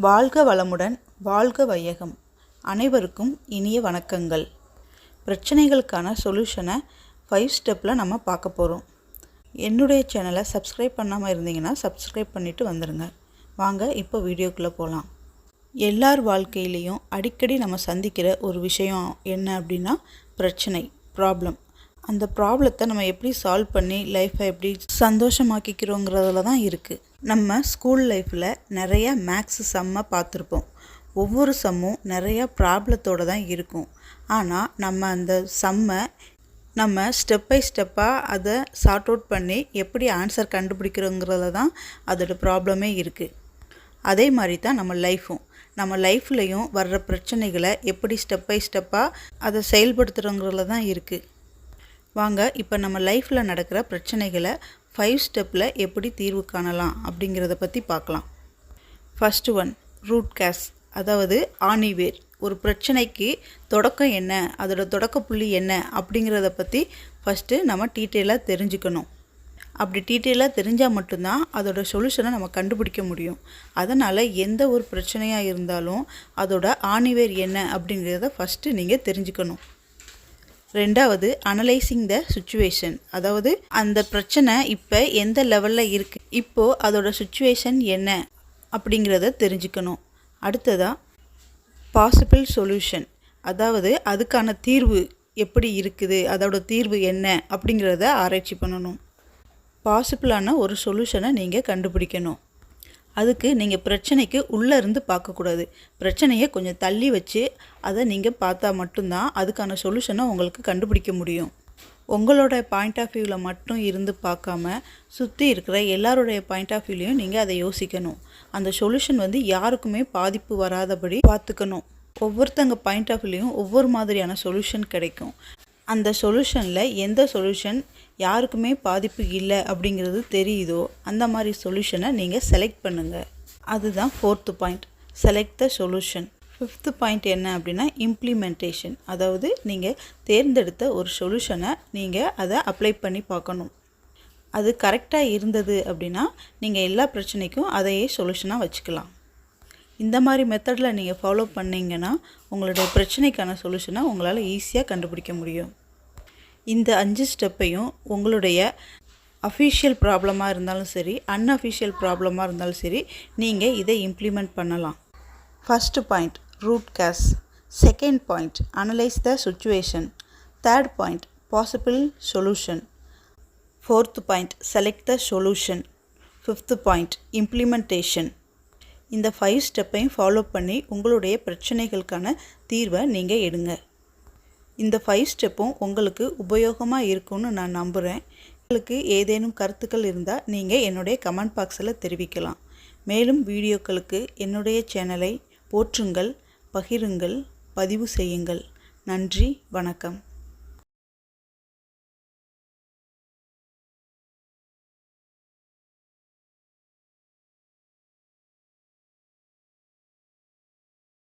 வாழ்க வளமுடன், வாழ்க வையகம். அனைவருக்கும் இனிய வணக்கங்கள். பிரச்சனைகளுக்கான சொல்யூஷனை 5 ஸ்டெப்பில் நம்ம பார்க்க போகிறோம். என்னுடைய சேனலை சப்ஸ்கிரைப் பண்ணாமல் இருந்தீங்கன்னா சப்ஸ்கிரைப் பண்ணிவிட்டு வந்துடுங்க. வாங்க இப்போ வீடியோக்குள்ளே போகலாம். எல்லார் வாழ்க்கையிலையும் அடிக்கடி நம்ம சந்திக்கிற ஒரு விஷயம் என்ன அப்படின்னா ப்ராப்ளம். அந்த ப்ராப்ளத்தை நம்ம எப்படி சால்வ் பண்ணி லைஃப்பை எப்படி சந்தோஷமாக்கிக்கிறோங்கிறதுல தான் இருக்குது. நம்ம ஸ்கூல் லைஃப்பில் நிறைய மேக்ஸ் சம்மை பார்த்துருப்போம். ஒவ்வொரு சம்மும் நிறையா ப்ராப்ளத்தோடு தான் இருக்கும். ஆனால் நம்ம அந்த சம்மை நம்ம ஸ்டெப் பை ஸ்டெப்பாக அதை சார்ட் அவுட் பண்ணி எப்படி ஆன்சர் கண்டுபிடிக்கிறோங்கிறதுல தான் அதோட ப்ராப்ளமே இருக்குது. அதே மாதிரி தான் நம்ம லைஃப்லேயும் வர்ற பிரச்சனைகளை எப்படி ஸ்டெப் பை ஸ்டெப்பாக அதை செயல்படுத்துகிறோங்கிறதுல தான் இருக்குது. வாங்க இப்போ நம்ம லைஃப்பில் நடக்கிற பிரச்சனைகளை 5 ஸ்டெப்பில் எப்படி தீர்வு காணலாம் அப்படிங்கிறத பற்றி பார்க்கலாம். ஃபஸ்ட்டு ஒன், ரூட் காஸ், அதாவது ஆணிவேர். ஒரு பிரச்சனைக்கு தொடக்கம் என்ன, அதோட தொடக்க புள்ளி என்ன அப்படிங்கிறத பற்றி ஃபஸ்ட்டு நம்ம டீட்டெயிலாக தெரிஞ்சுக்கணும். அப்படி டீட்டெயிலாக தெரிஞ்சால் மட்டும்தான் அதோட சொல்யூஷனை நம்ம கண்டுபிடிக்க முடியும். அதனால் எந்த ஒரு பிரச்சனையாக இருந்தாலும் அதோட ஆணிவேர் என்ன அப்படிங்கிறத ஃபஸ்ட்டு நீங்கள் தெரிஞ்சுக்கணும். ரெண்டாவது, அனலைசிங் த சுச்சுவேஷன், அதாவது அந்த பிரச்சனை இப்போ எந்த லெவலில் இருக்குது, இப்போது அதோட சுச்சுவேஷன் என்ன அப்படிங்கிறத தெரிஞ்சுக்கணும். அடுத்ததாக பாசிபிள் சொல்யூஷன், அதாவது அதுக்கான தீர்வு எப்படி இருக்குது, அதோட தீர்வு என்ன அப்படிங்கிறத ஆராய்ச்சி பண்ணணும். பாசிபிளான ஒரு சொல்யூஷனை நீங்கள் கண்டுபிடிக்கணும். அதுக்கு நீங்கள் பிரச்சனைக்கு உள்ளே இருந்து பார்க்கக்கூடாது. பிரச்சனையை கொஞ்சம் தள்ளி வச்சு அதை நீங்கள் பார்த்தா மட்டும்தான் அதுக்கான சொல்யூஷனை உங்களுக்கு கண்டுபிடிக்க முடியும். உங்களோட பாயிண்ட் ஆஃப் வியூவில் மட்டும் இருந்து பார்க்காம சுற்றி இருக்கிற எல்லாருடைய பாயிண்ட் ஆஃப் வியூலையும் நீங்கள் அதை யோசிக்கணும். அந்த சொல்யூஷன் யாருக்குமே பாதிப்பு வராதபடி பார்த்துக்கணும். ஒவ்வொருத்தங்க பாயிண்ட் ஆஃப் வியூலையும் ஒவ்வொரு மாதிரியான சொல்யூஷன் கிடைக்கும். அந்த சொல்யூஷனில் எந்த சொல்யூஷன் யாருக்குமே பாதிப்பு இல்லை அப்படிங்கிறது தெரியுதோ அந்த மாதிரி சொல்யூஷனை நீங்கள் செலக்ட் பண்ணுங்கள். அதுதான் 4th point, select the solution. 5th point என்ன அப்படின்னா இம்ப்ளிமெண்டேஷன், அதாவது நீங்கள் தேர்ந்தெடுத்த ஒரு சொல்யூஷனை நீங்கள் அதை அப்ளை பண்ணி பார்க்கணும். அது கரெக்டாக இருந்தது அப்படின்னா நீங்கள் எல்லா பிரச்சனைக்கும் அதையே சொல்யூஷனாக வச்சுக்கலாம். இந்த மாதிரி மெத்தடில் நீங்கள் ஃபாலோ பண்ணிங்கன்னா உங்களுடைய பிரச்சனைக்கான சொல்யூஷனை உங்களால் ஈஸியாக கண்டுபிடிக்க முடியும். இந்த 5 ஸ்டெப்பையும் உங்களுடைய அஃபிஷியல் ப்ராப்ளமாக இருந்தாலும் சரி, அன்அஃபிஷியல் ப்ராப்ளமாக இருந்தாலும் சரி, நீங்கள் இதை இம்ப்ளிமெண்ட் பண்ணலாம். First point, root cause. Second point, analyse the situation. Third point, possible solution. 4th point, select the solution. 5th point, implementation. இந்த 5 ஸ்டெப்பையும் ஃபாலோ பண்ணி உங்களுடைய பிரச்சனைகளுக்கான தீர்வை நீங்கள் எடுங்க. இந்த 5 ஸ்டெப்பும் உங்களுக்கு உபயோகமாக இருக்கும்னு நான் நம்புகிறேன். உங்களுக்கு ஏதேனும் கருத்துக்கள் இருந்தால் நீங்கள் என்னுடைய கமெண்ட் பாக்ஸில் தெரிவிக்கலாம். மேலும் வீடியோக்களுக்கு என்னுடைய சேனலை போற்றுங்கள், பகிருங்கள், பதிவு செய்யுங்கள். நன்றி, வணக்கம்.